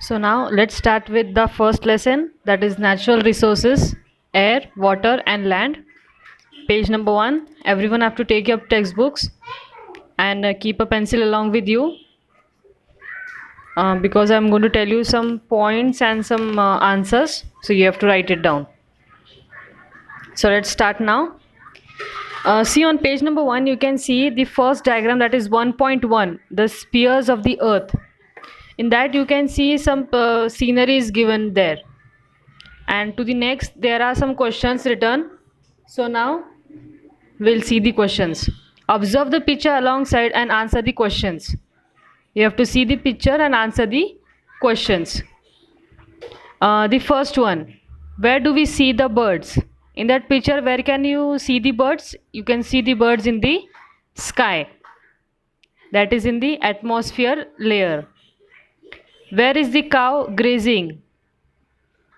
So now let's start with the first lesson, that is natural resources, air, water and land. Page number 1. Everyone have to take your textbooks and keep a pencil along with you because I'm going to tell you some points and some answers. So you have to write it down. So let's start now. See on page number 1, you can see the first diagram, that is 1.1, the spheres of the earth. In that you can see some scenery is given there, and to the next there are some questions written. So now we'll see the questions. Observe the picture alongside and answer the questions. You have to see the picture and answer the questions. The first one, where do we see the birds? In that picture, where can you see the birds? You can see the birds in the sky, that is in the atmosphere layer. Where is the cow grazing?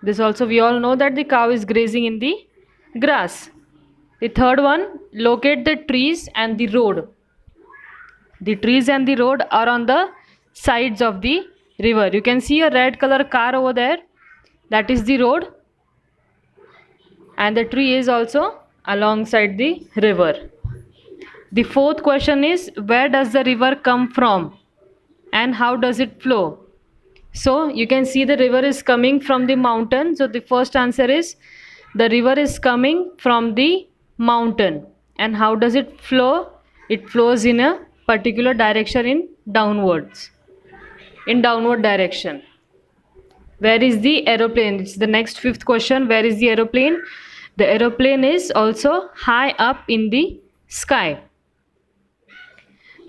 This also we all know that the cow is grazing in the grass. The third one, locate the trees and the road. The trees and the road are on the sides of the river. You can see a red color car over there, that is the road, and the tree is also alongside the river. The fourth question is, where does the river come from and how does it flow? So you can see the river is coming from the mountain. So the first answer is, the river is coming from the mountain. And how does it flow? It flows in a particular direction, in downward direction. Where is the aeroplane? It's the next fifth question. Where is the aeroplane? The aeroplane is also high up in the sky.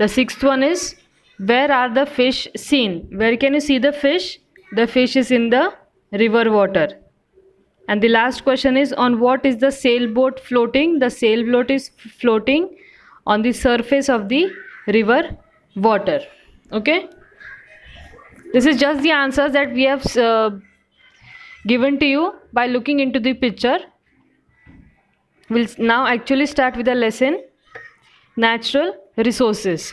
The sixth one is, where are the fish seen? Where can you see the fish? The fish is in the river water. And the last question is, on what is the sailboat floating? The sailboat is floating on the surface of the river water. Okay? This is just the answers that we have given to you by looking into the picture. We'll now actually start with the lesson, natural resources.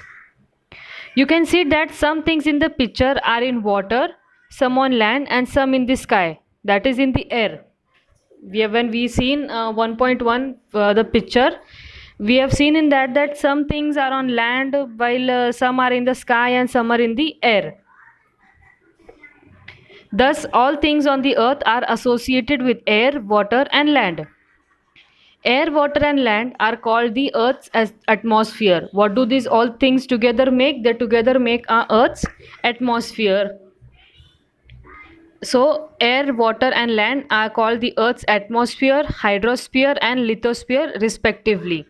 You can see that some things in the picture are in water, some on land and some in the sky, that is in the air. When we seen 1.1 the picture, we have seen in that some things are on land while some are in the sky and some are in the air. Thus all things on the earth are associated with air, water and land. Air, water and land are called the earth's atmosphere. What do these all things together make? They together make our earth's atmosphere. So air, water and land are called the earth's atmosphere, hydrosphere and lithosphere respectively.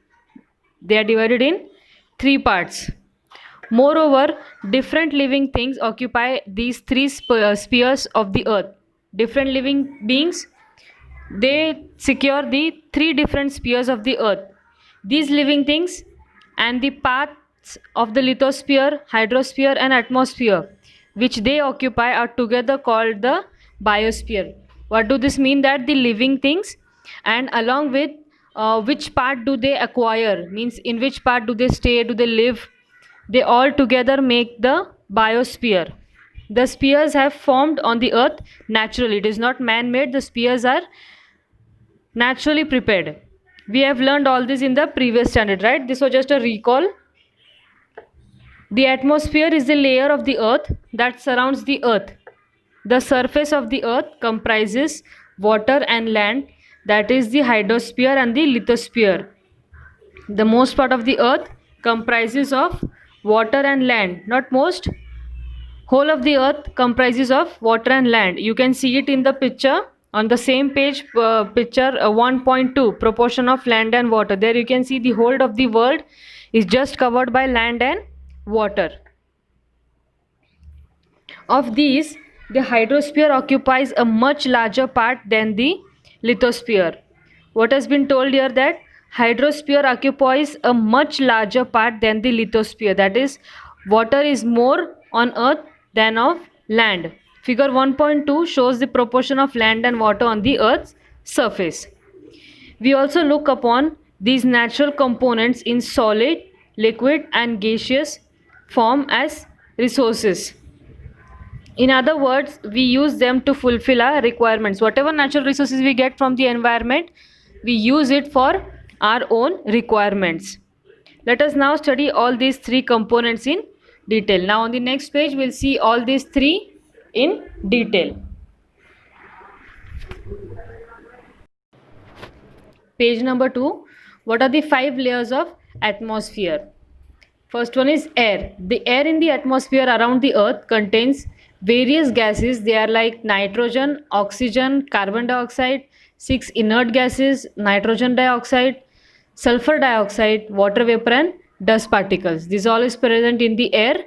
They are divided in 3 parts. Moreover, different living things occupy these 3 spheres of the earth. Different living beings, they secure the 3 different spheres of the earth. These living things and the parts of the lithosphere, hydrosphere and atmosphere which they occupy are together called the biosphere. What do this mean? That the living things and along with which part do they acquire, means in which part do they stay, do they live, they all together make the biosphere. The spheres have formed on the earth naturally. It is not man-made. The spheres are naturally prepared. We have learned all this in the previous standard, right? This was just a recall. The atmosphere is the layer of the earth that surrounds the earth. The surface of the earth comprises water and land, that is the hydrosphere and the lithosphere. The most part of the earth comprises of water and land. Not most, whole of the earth comprises of water and land. You can see it in the picture on the same page, picture 1.2, proportion of land and water. There you can see the whole of the world is just covered by land and water. Of these, the hydrosphere occupies a much larger part than the lithosphere. What has been told here? That hydrosphere occupies a much larger part than the lithosphere. That is, water is more on earth than of land. Figure 1.2 shows the proportion of land and water on the earth's surface. We also look upon these natural components in solid, liquid and gaseous form as resources. In other words, we use them to fulfill our requirements. Whatever natural resources we get from the environment, we use it for our own requirements. Let us now study all these three components in detail. Now on the next page, we'll see all these three in detail. Page number 2. What are the 5 layers of atmosphere? First one is air. The air in the atmosphere around the earth contains various gases. They are like nitrogen, oxygen, carbon dioxide, 6 inert gases, nitrogen dioxide, sulfur dioxide, water vapor and dust particles. This all is present in the air.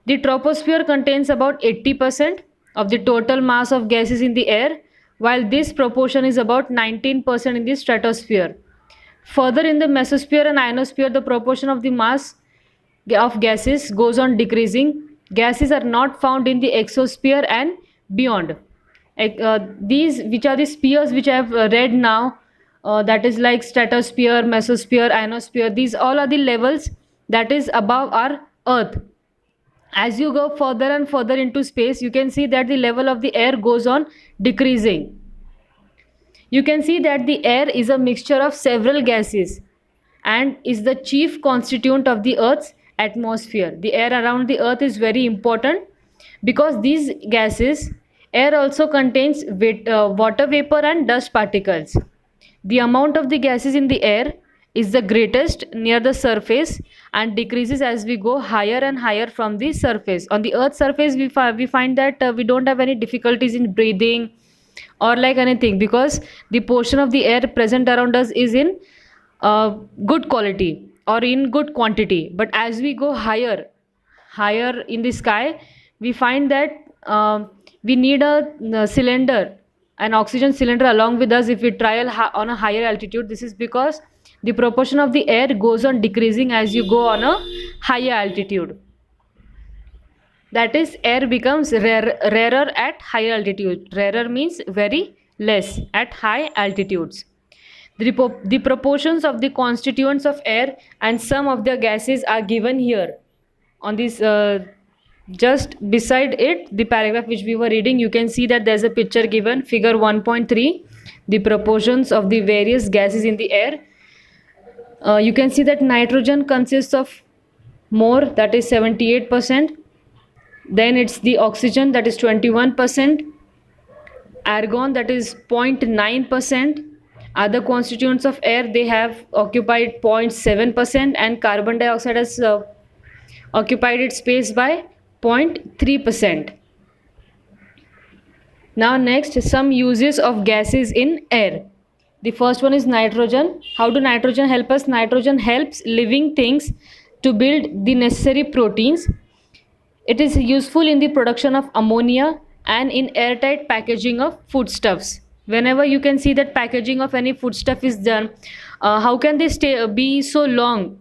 The troposphere contains about 80% of the total mass of gases in the air, while this proportion is about 19% in the stratosphere. Further, in the mesosphere and ionosphere, the proportion of the mass of gases goes on decreasing. Gases are not found in the exosphere and beyond. These, which are the spheres which I have read now, that is like stratosphere, mesosphere, ionosphere, these all are the levels that is above our earth. As you go further and further into space, you can see that the level of the air goes on decreasing. You can see that the air is a mixture of several gases and is the chief constituent of the earth's atmosphere. The air around the earth is very important because these gases, air also contains water vapor and dust particles. The amount of the gases in the air is the greatest near the surface and decreases as we go higher and higher from the surface. On the earth's surface, we find that we don't have any difficulties in breathing or like anything, because the portion of the air present around us is in good quality or in good quantity. But as we go higher in the sky, we find that we need a cylinder, an oxygen cylinder along with us if we travel on a higher altitude. This is because the proportion of the air goes on decreasing as you go on a higher altitude. That is, air becomes rarer at higher altitude. Rarer means very less at high altitudes. The proportions of the constituents of air and some of the gases are given here. On this, just beside it, the paragraph which we were reading, you can see that there is a picture given, figure 1.3, the proportions of the various gases in the air. You can see that nitrogen consists of more, that is 78%. Then it's the oxygen, that is 21%, argon, that is 0.9%, other constituents of air, they have occupied 0.7%, and carbon dioxide has occupied its space by 0.3%. Now next, some uses of gases in air. The first one is nitrogen. How do nitrogen help us? Nitrogen helps living things to build the necessary proteins. It is useful in the production of ammonia and in airtight packaging of foodstuffs. Whenever you can see that packaging of any foodstuff is done, how can they be so long?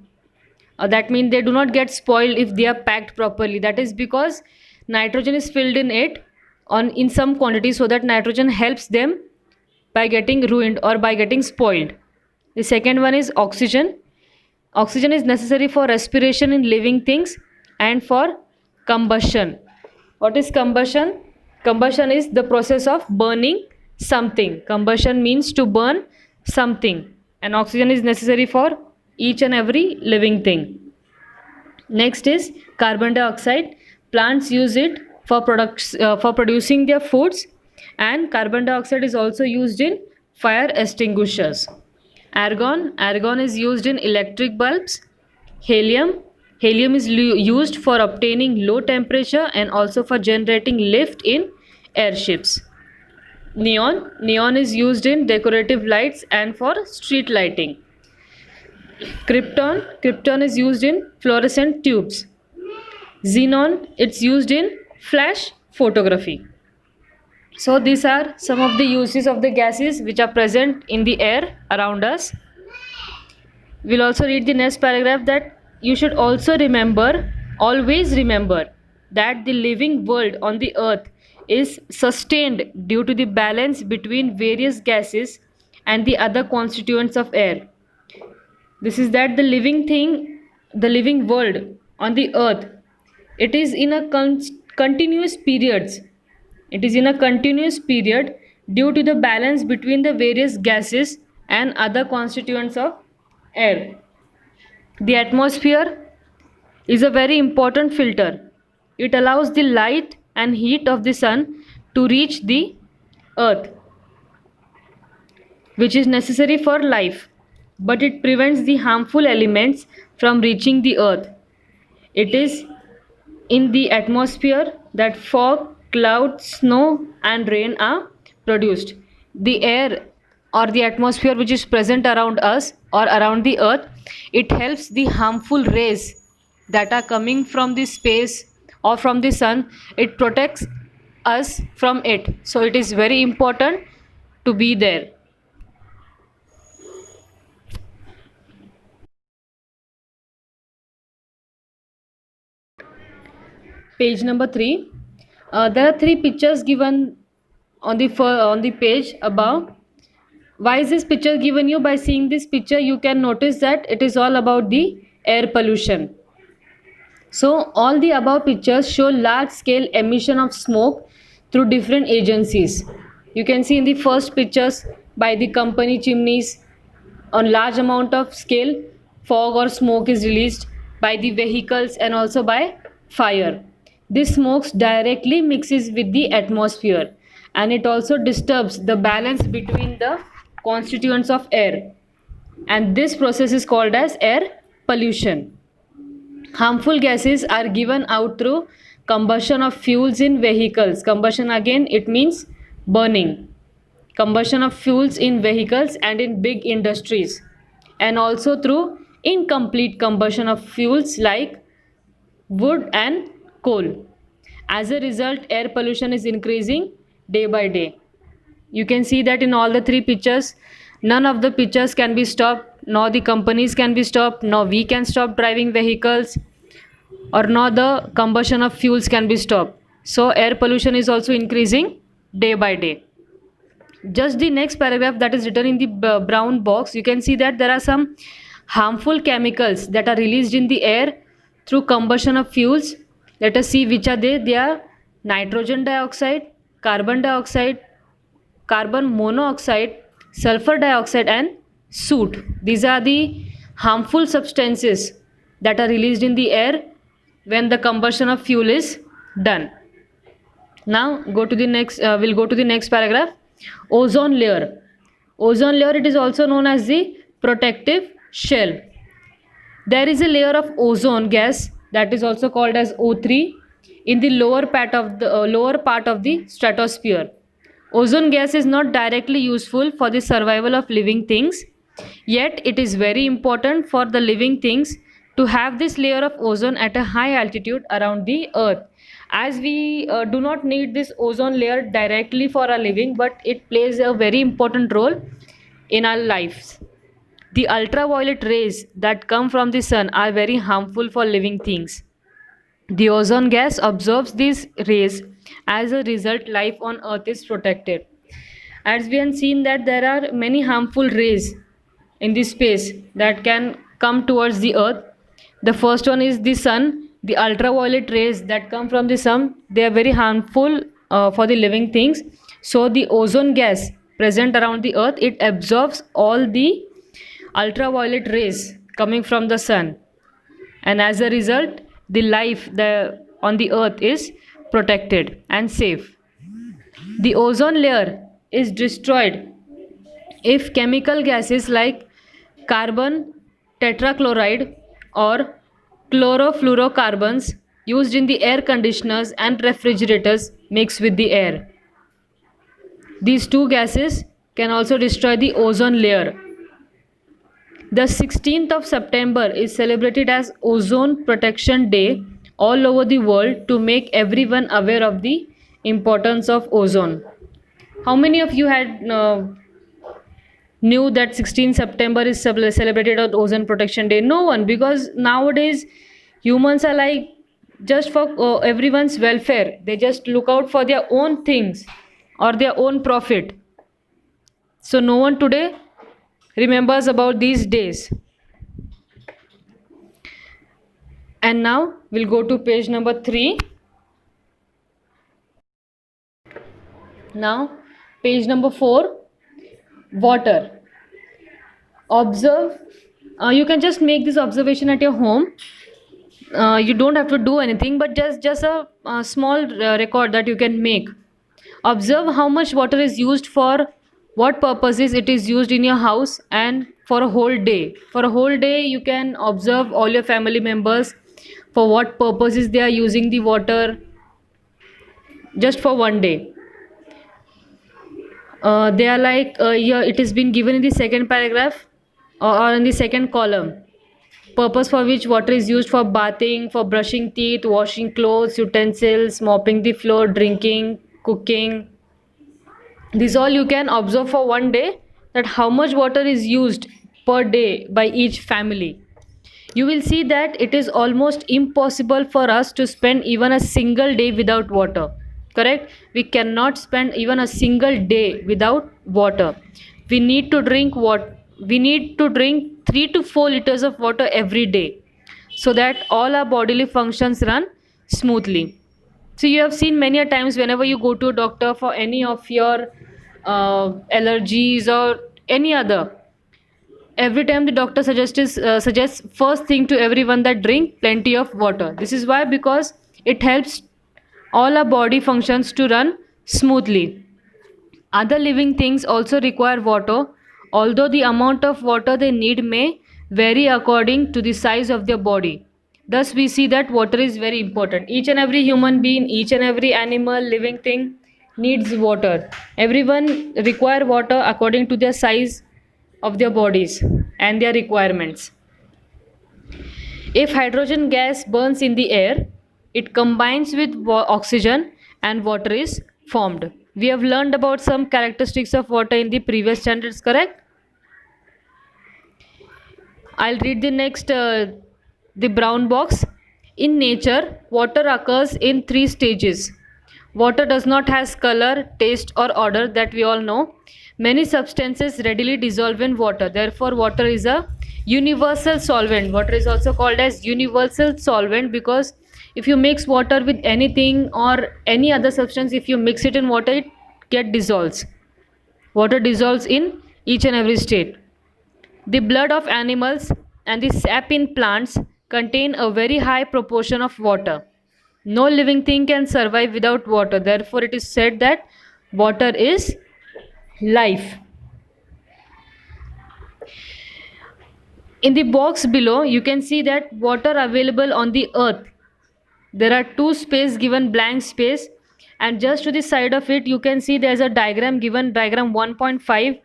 That means they do not get spoiled if they are packed properly. That is because nitrogen is filled in it in some quantity, so that nitrogen helps them by getting ruined or by getting spoiled. The second one is oxygen. Oxygen is necessary for respiration in living things and for combustion. What is combustion? Combustion is the process of burning something. Combustion means to burn something, and oxygen is necessary for each and every living thing. Next is carbon dioxide. Plants use it for producing their foods, and carbon dioxide is also used in fire extinguishers. Argon is used in electric bulbs. Helium is used for obtaining low temperature and also for generating lift in airships. Neon is used in decorative lights and for street lighting. Krypton is used in fluorescent tubes. Xenon, it's used in flash photography. So these are some of the uses of the gases which are present in the air around us. We'll also read the next paragraph, that you should also always remember that the living world on the earth is sustained due to the balance between various gases and the other constituents of air. This is that the living world on the earth, it is in a continuous periods. It is in a continuous period due to the balance between the various gases and other constituents of air. The atmosphere is a very important filter. It allows the light and heat of the sun to reach the earth, which is necessary for life, but it prevents the harmful elements from reaching the earth. It is in the atmosphere that fog, clouds, snow, and rain are produced. The air or the atmosphere which is present around us or around the earth, it helps the harmful rays that are coming from the space or from the sun, it protects us from it. So it is very important to be there. Page number 3. There are three pictures given on the page above. Why is this picture given you? By seeing this picture you can notice that it is all about the air pollution. So all the above pictures show large scale emission of smoke through different agencies. You can see in the first pictures by the company chimneys, on large amount of scale fog or smoke is released by the vehicles and also by fire. This smoke directly mixes with the atmosphere and it also disturbs the balance between the constituents of air, and this process is called as air pollution. Harmful gases are given out through combustion of fuels in vehicles. Combustion, again, it means burning. Combustion of fuels in vehicles and in big industries, and also through incomplete combustion of fuels like wood and coal. As a result, air pollution is increasing day by day. You can see that in all the three pictures, none of the pictures can be stopped, nor the companies can be stopped, nor we can stop driving vehicles, or nor the combustion of fuels can be stopped. So air pollution is also increasing day by day. Just the next paragraph that is written in the brown box, you can see that there are some harmful chemicals that are released in the air through combustion of fuels. Let us see which are they. They are nitrogen dioxide, carbon dioxide, carbon monoxide, sulfur dioxide, and soot. These are the harmful substances that are released in the air when the combustion of fuel is done. Now we'll go to the next paragraph. Ozone layer. Ozone layer, it is also known as the protective shell. There is a layer of ozone gas that is also called as O3 in the lower part of the stratosphere. Ozone gas is not directly useful for the survival of living things, yet it is very important for the living things to have this layer of ozone at a high altitude around the earth, as we do not need this ozone layer directly for our living, but it plays a very important role in our lives. The ultraviolet rays that come from the sun are very harmful for living things. The ozone gas absorbs these rays. As a result, life on earth is protected. As we have seen that there are many harmful rays in this space that can come towards the earth. The first one is the sun. The ultraviolet rays that come from the sun, they are very harmful for the living things. So the ozone gas present around the earth, it absorbs all the ultraviolet rays coming from the sun, and as a result the life on the earth is protected and safe. The ozone layer is destroyed if chemical gases like carbon tetrachloride or chlorofluorocarbons used in the air conditioners and refrigerators mix with the air. These two gases can also destroy the ozone layer. The 16th of September is celebrated as Ozone Protection Day all over the world to make everyone aware of the importance of ozone. How many of you had knew that 16th September is celebrated on Ozone Protection Day? No one, because nowadays humans are like just for everyone's welfare. They just look out for their own things or their own profit. So no one today remembers about these days. And now we'll go to page number 3. Now, page number 4, water. Observe. You can just make this observation at your home. You don't have to do anything, but just a small record that you can make. Observe how much water is used for what purposes it is used in your house and for a whole day. For a whole day, you can observe all your family members for what purposes they are using the water just for one day. They are like here it is been given in the second paragraph or in the second column. Purpose for which water is used: for bathing, for brushing teeth, washing clothes, utensils, mopping the floor, drinking, cooking. This all you can observe for one day, that how much water is used per day by each family. You will see that it is almost impossible for us to spend even a single day without water. Correct? We cannot spend even a single day without water. We need to drink what? We need to drink 3 to 4 liters of water every day, so that all our bodily functions run smoothly. So you have seen many a times whenever you go to a doctor for any of your allergies or any other, every time the doctor suggests first thing to everyone that drink plenty of water. This is why, because it helps all our body functions to run smoothly. Other living things also require water, although the amount of water they need may vary according to the size of their body. Thus, we see that water is very important. Each and every human being, each and every animal, living thing needs water. Everyone require water according to their size of their bodies and their requirements. If hydrogen gas burns in the air, it combines with oxygen and water is formed. We have learned about some characteristics of water in the previous standards, correct? I'll read the next, the brown box. In nature, water occurs in 3 stages. Water does not have color, taste or odor, that we all know. Many substances readily dissolve in water. Therefore, water is a universal solvent. Water is also called as universal solvent, because if you mix water with anything or any other substance, if you mix it in water, it get dissolves. Water dissolves in each and every state. The blood of animals and the sap in plants contain a very high proportion of water. No living thing can survive without water. Therefore, it is said that water is life. In the box below, you can see that water available on the earth. There are 2 space given, blank space, and just to the side of it you can see there is a diagram given, diagram 1.5,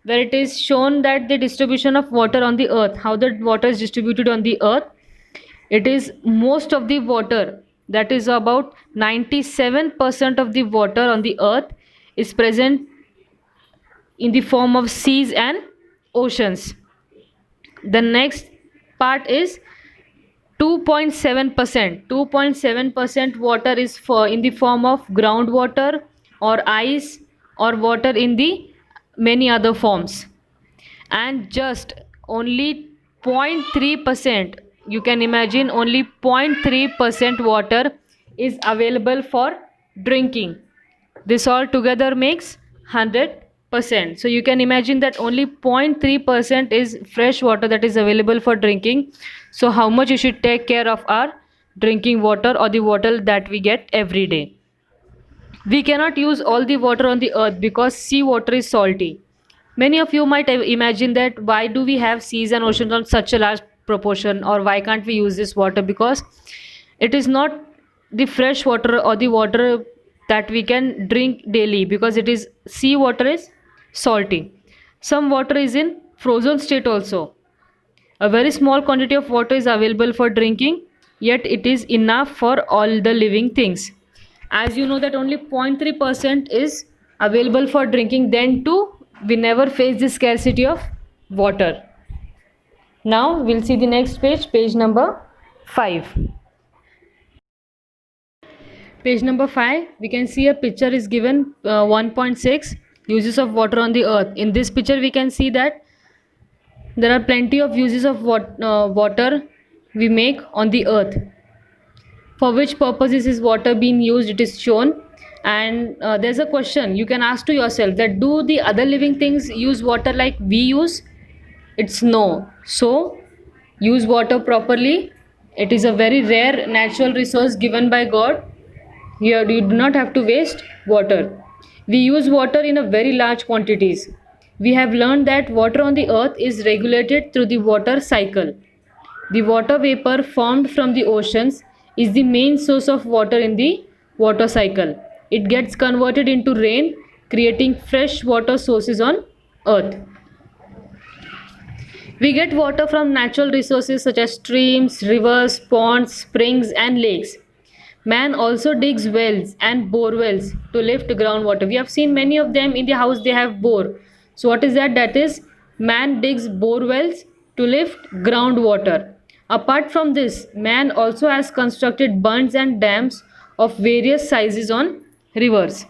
where it is shown that the distribution of water on the earth, how the water is distributed on the earth. It is most of the water, that is about 97% of the water on the earth is present in the form of seas and oceans. The next part is 2.7%. 2.7% water is in the form of groundwater or ice or water in the many other forms. And just only 0.3%, you can imagine, only 0.3% water is available for drinking. This all together makes 100%. So you can imagine that only 0.3% is fresh water that is available for drinking. So how much you should take care of our drinking water or the water that we get every day. We cannot use all the water on the earth because sea water is salty. Many of you might imagine that why do we have seas and oceans on such a large proportion, or why can't we use this water? Because it is not the fresh water or the water that we can drink daily, because it is sea water is salty. Some water is in frozen state also. A very small quantity of water is available for drinking, yet it is enough for all the living things. As you know that only 0.3% is available for drinking, then too we never face the scarcity of water. Now we'll see the next page, page number 5. Page number 5, we can see a picture is given, 1.6, uses of water on the earth. In this picture we can see that there are plenty of uses of water we make on the earth. For which purposes is water being used, it is shown. And there's a question you can ask to yourself, that do the other living things use water like we use? It's no. So use water properly. It is a very rare natural resource given by God. Here you do not have to waste water. We use water in a very large quantities. We have learned that water on the earth is regulated through the water cycle. The water vapor formed from the oceans is the main source of water in the water cycle. It gets converted into rain, creating fresh water sources on earth. We get water from natural resources such as streams, rivers, ponds, springs, and lakes. Man also digs wells and bore wells to lift groundwater. We have seen many of them in the house, they have bore. So, what is that? That is, man digs bore wells to lift groundwater. Apart from this, man also has constructed bunds and dams of various sizes on rivers.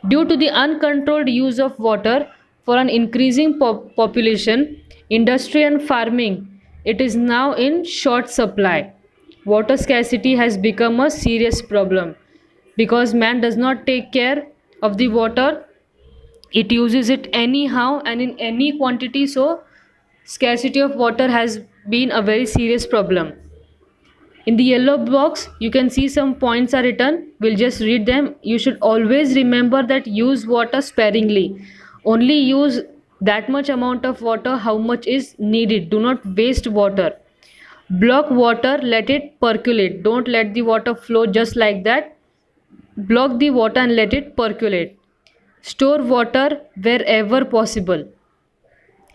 Due to the uncontrolled use of water for an increasing population, industry and farming, it is now in short supply. Water scarcity has become a serious problem because man does not take care of the water. It uses it anyhow and in any quantity, so scarcity of water has been a very serious problem. In the yellow box, you can see some points are written. We'll just read them. You should always remember that use water sparingly. Only use that much amount of water how much is needed. Do not waste water. Block water, let it percolate. Don't let the water flow just like that. Block the water and let it percolate. Store water wherever possible.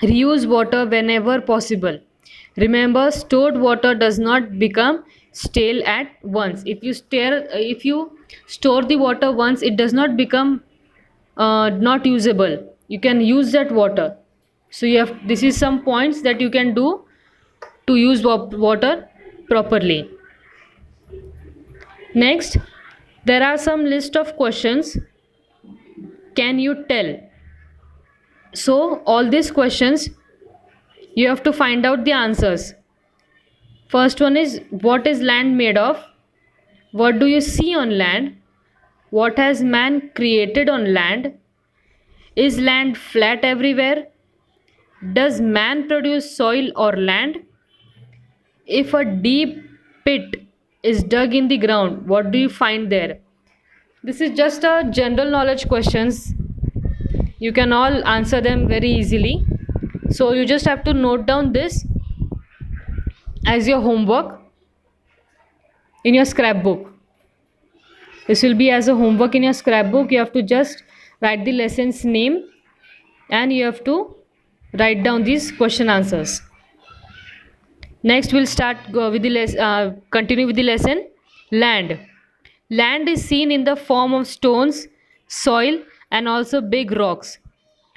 Reuse water whenever possible. Remember, stored water does not become stale at once. If you store the water once, it does not become not usable. You can use that water. So this is some points that you can do to use water properly. Next, there are some list of questions. Can you tell? So all these questions you have to find out the answers. First one is, what is land made of? What do you see on land? What has man created on land? Is land flat everywhere? Does man produce soil or land? If a deep pit is dug in the ground, what do you find there? This is just a general knowledge questions. You can all answer them very easily. So you just have to note down this as your homework in your scrapbook. This will be as a homework in your scrapbook. You have to just write the lesson's name and you have to write down these question answers. Next we'll continue with the lesson. Land. Land is seen in the form of stones, soil, and also big rocks.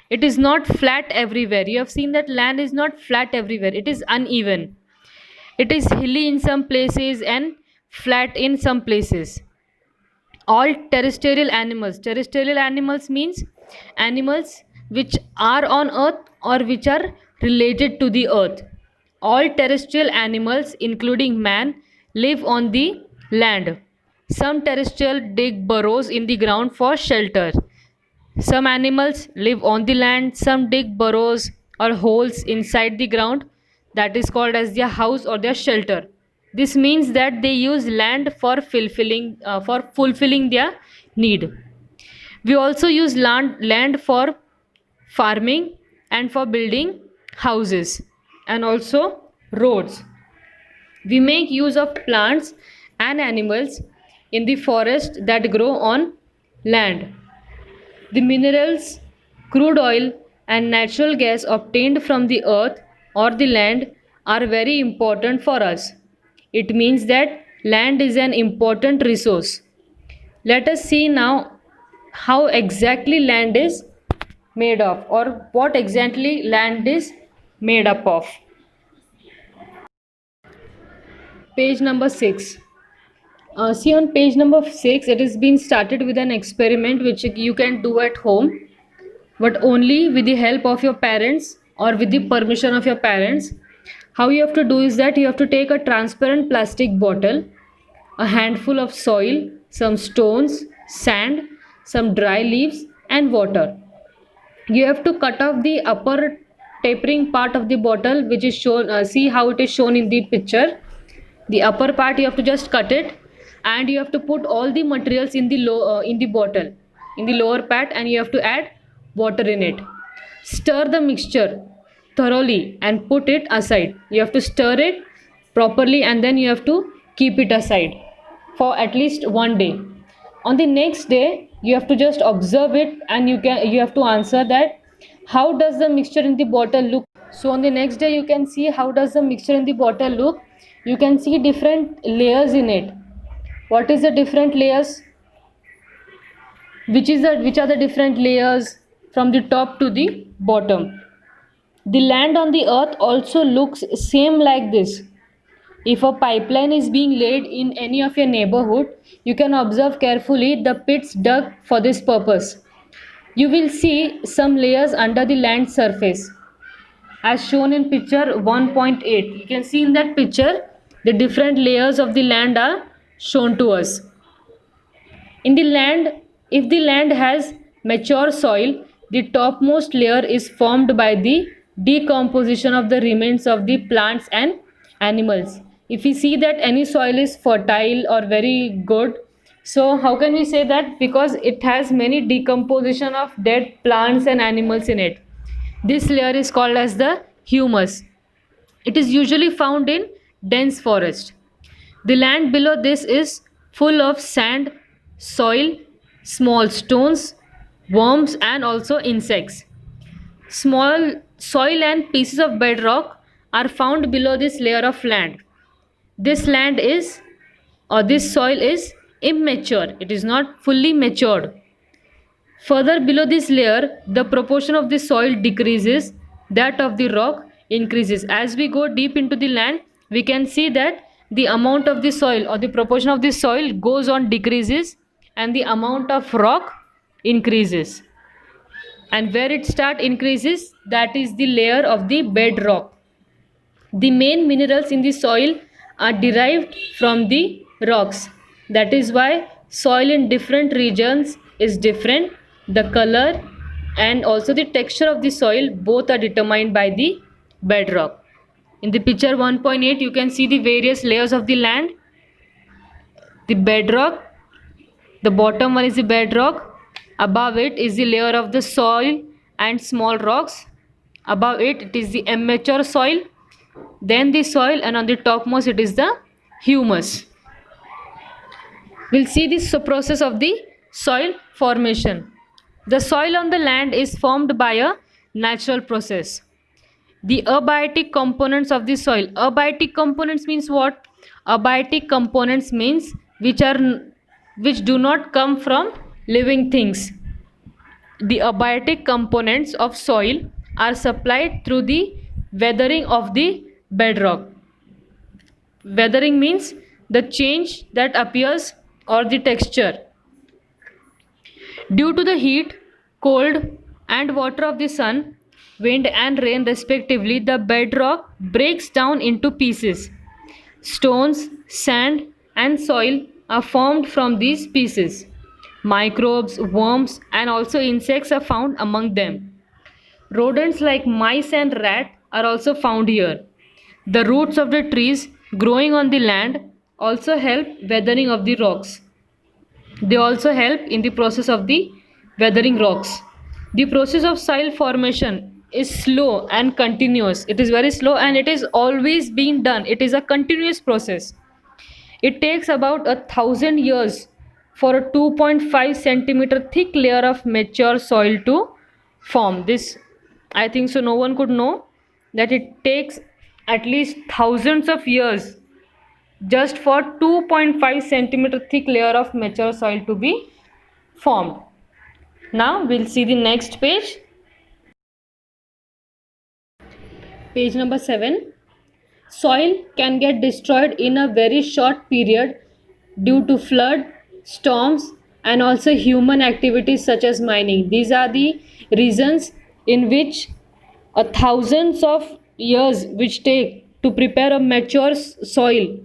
It is not flat everywhere. You have seen that land is not flat everywhere. It is uneven. It is hilly in some places and flat in some places. All terrestrial animals means animals which are on earth or which are related to the earth. All terrestrial animals, including man, live on the land. Some terrestrial dig burrows in the ground for shelter. Some animals live on the land, some dig burrows or holes inside the ground, that is called as their house or their shelter. This means that they use land for fulfilling their need. We also use land for farming and for building houses and also roads. We make use of plants and animals in the forest that grow on land. The minerals, crude oil, and natural gas obtained from the earth or the land are very important for us. It means that land is an important resource. Let us see now how exactly land is made of, or what exactly land is made up of. Page number 6. See on page number 6, it has been started with an experiment which you can do at home, but only with the help of your parents or with the permission of your parents. How you have to do is that you have to take a transparent plastic bottle, a handful of soil, some stones, sand, some dry leaves and water. You have to cut off the upper tapering part of the bottle, which is shown, see how it is shown in the picture. The upper part you have to just cut it, and you have to put all the materials in the in the bottle, in the lower part, and you have to add water in it. Stir the mixture thoroughly and put it aside. You have to stir it properly, and then you have to keep it aside for at least one day. On the next day you have to just observe it, and you have to answer that how does the mixture in the bottle look. So on the next day you can see how does the mixture in the bottle look. You can see different layers in it. What is the different layers? Which are the different layers from the top to the bottom? The land on the earth also looks same like this. If a pipeline is being laid in any of your neighborhood, you can observe carefully the pits dug for this purpose. You will see some layers under the land surface, as shown in picture 1.8. You can see in that picture the different layers of the land are shown to us. In the land, if the land has mature soil, the topmost layer is formed by the decomposition of the remains of the plants and animals. If we see that any soil is fertile or very good, so how can we say that? Because it has many decomposition of dead plants and animals in it. This layer is called as the humus. It is usually found in dense forest. The land below this is full of sand, soil, small stones, worms, and also insects. Small soil and pieces of bedrock are found below this layer of land. This land is, or this soil is immature. It is not fully matured. Further below this layer, the proportion of the soil decreases, that of the rock increases. As we go deep into the land, we can see that the amount of the soil or the proportion of the soil goes on decreases, and the amount of rock increases. And where it start increases, that is the layer of the bedrock. The main minerals in the soil are derived from the rocks. That is why soil in different regions is different. The color and also the texture of the soil both are determined by the bedrock. In the picture 1.8 you can see the various layers of the land. The bedrock, the bottom one is the bedrock. Above it is the layer of the soil and small rocks. Above it is the immature soil, then the soil, and on the topmost it is the humus. We'll see this process of the soil formation. The soil on the land is formed by a natural process. The abiotic components of the soil. Abiotic components means what? Abiotic components means which do not come from living things. The abiotic components of soil are supplied through the weathering of the bedrock. Weathering means the change that appears or the texture. Due to the heat, cold, and water of the sun, wind and rain respectively, the bedrock breaks down into pieces. Stones, sand, and soil are formed from these pieces. Microbes, worms, and also insects are found among them. Rodents like mice and rat are also found here. The roots of the trees growing on the land also help weathering of the rocks. They also help in the process of the weathering rocks. The process of soil formation is slow and continuous. It is very slow and it is always being done. It is a continuous process. It takes about 1,000 years for a 2.5 centimeter thick layer of mature soil to form. This, I think so, no one could know that it takes at least thousands of years just for 2.5 centimeter thick layer of mature soil to be formed. Now we'll see the next page. Page number 7. Soil can get destroyed in a very short period due to flood, storms, and also human activities such as mining. These are the reasons in which thousands of years which take to prepare a mature soil,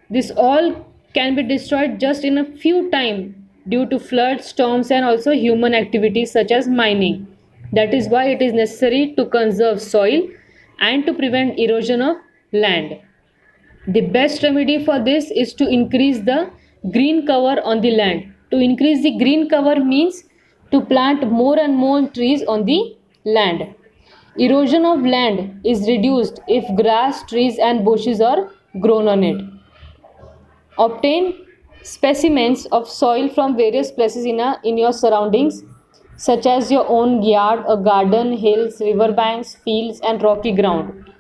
this all can be destroyed just in a few time due to floods, storms, and also human activities such as mining. That is why it is necessary to conserve soil and to prevent erosion of land. The best remedy for this is to increase the green cover on the land. To increase the green cover means to plant more and more trees on the land. Erosion of land is reduced if grass, trees, and bushes are grown on it. Obtain specimens of soil from various places in your surroundings, such as your own yard, a garden, hills, riverbanks, fields, and rocky ground.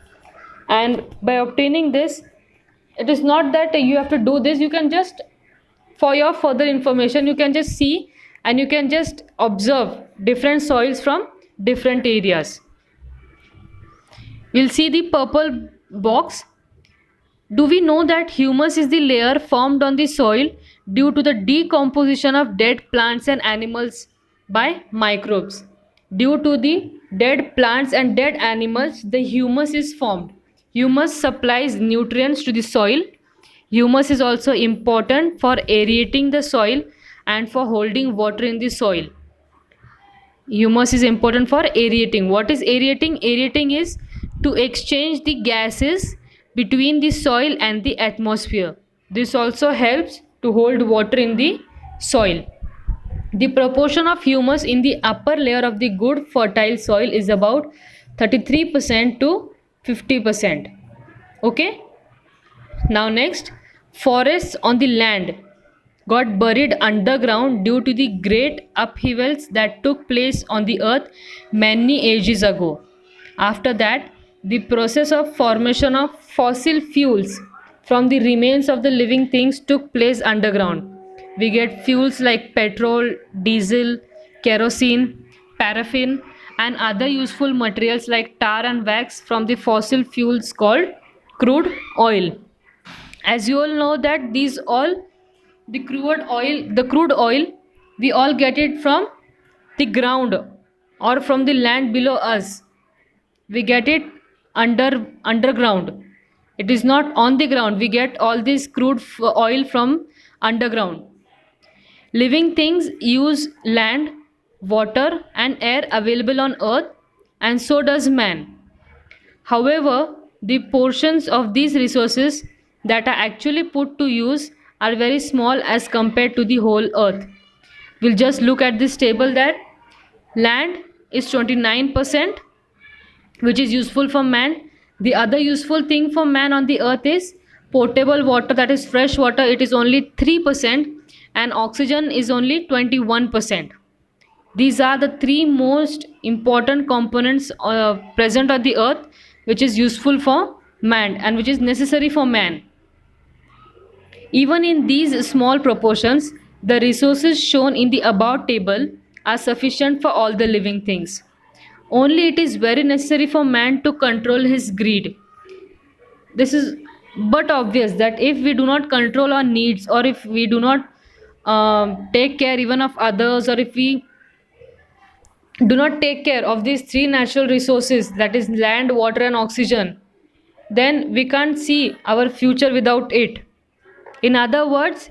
And by obtaining this, it is not that you have to do this, you can just, for your further information, you can just see and you can just observe different soils from different areas. We'll see the purple box. Do we know that humus is the layer formed on the soil due to the decomposition of dead plants and animals by microbes? Due to the dead plants and dead animals, the humus is formed. Humus supplies nutrients to the soil. Humus is also important for aerating the soil and for holding water in the soil. Humus is important for aerating. What is aerating? Aerating is to exchange the gases between the soil and the atmosphere. This also helps to hold water in the soil. The proportion of humus in the upper layer of the good fertile soil is about 33% to 50%. Okay? Now next, forests on the land got buried underground due to the great upheavals that took place on the earth many ages ago. After that, the process of formation of fossil fuels from the remains of the living things took place underground. We get fuels like petrol, diesel, kerosene, paraffin, and other useful materials like tar and wax from the fossil fuels called crude oil. As you all know that these all the crude oil, we all get it from the ground or from the land below us. We get it underground. It is not on the ground. We get all this crude oil from underground. Living things use land, water, and air available on earth, and so does man. However, the portions of these resources that are actually put to use are very small as compared to the whole earth. We'll just look at this table that land is 29%, which is useful for man. The other useful thing for man on the earth is potable water, that is fresh water. It is only 3%, and oxygen is only 21%. These are the three most important components present on the earth, which is useful for man and which is necessary for man. Even in these small proportions, the resources shown in the above table are sufficient for all the living things. Only it is very necessary for man to control his greed. This is but obvious that if we do not control our needs, or if we do not take care even of others, or if we do not take care of these three natural resources, that is land, water, and oxygen, then we can't see our future without it. In other words,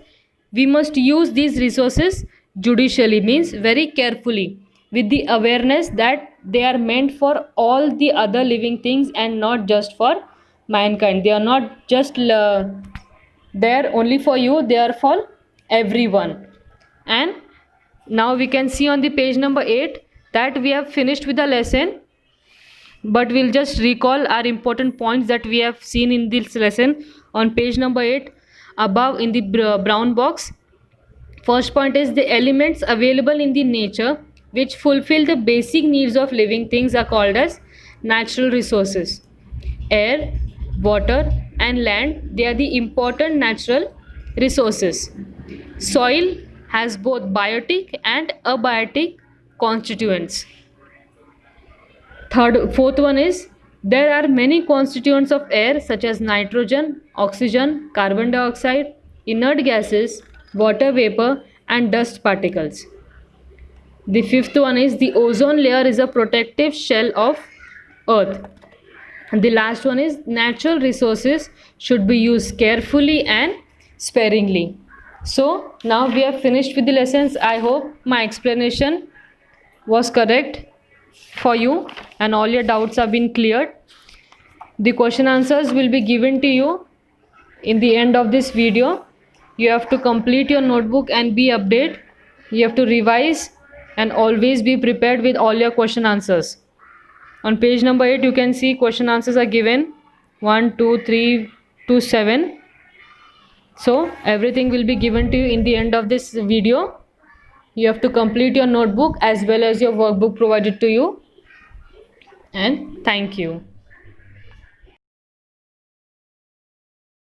we must use these resources judicially, means very carefully, with the awareness that they are meant for all the other living things and not just for mankind. They are not just there only for you, they are for everyone. And now we can see on the page number 8 that we have finished with the lesson, but we'll just recall our important points that we have seen in this lesson on page number 8 above in the brown box. First point is the elements available in the nature which fulfill the basic needs of living things are called as natural resources. Air, water, and land, they are the important natural resources. Soil has both biotic and abiotic constituents. Fourth one is there are many constituents of air such as nitrogen, oxygen, carbon dioxide, inert gases, water vapor, and dust particles. The fifth one is the ozone layer is a protective shell of earth. And the last one is natural resources should be used carefully and sparingly. So now we have finished with the lessons. I hope my explanation was correct for you and all your doubts have been cleared. The question answers will be given to you in the end of this video. You have to complete your notebook and be updated. You have to revise and always be prepared with all your question answers. On page number 8 you can see question answers are given 1, 2, 3 to 7. So everything will be given to you in the end of this video. You have to complete your notebook as well as your workbook provided to you. And thank you.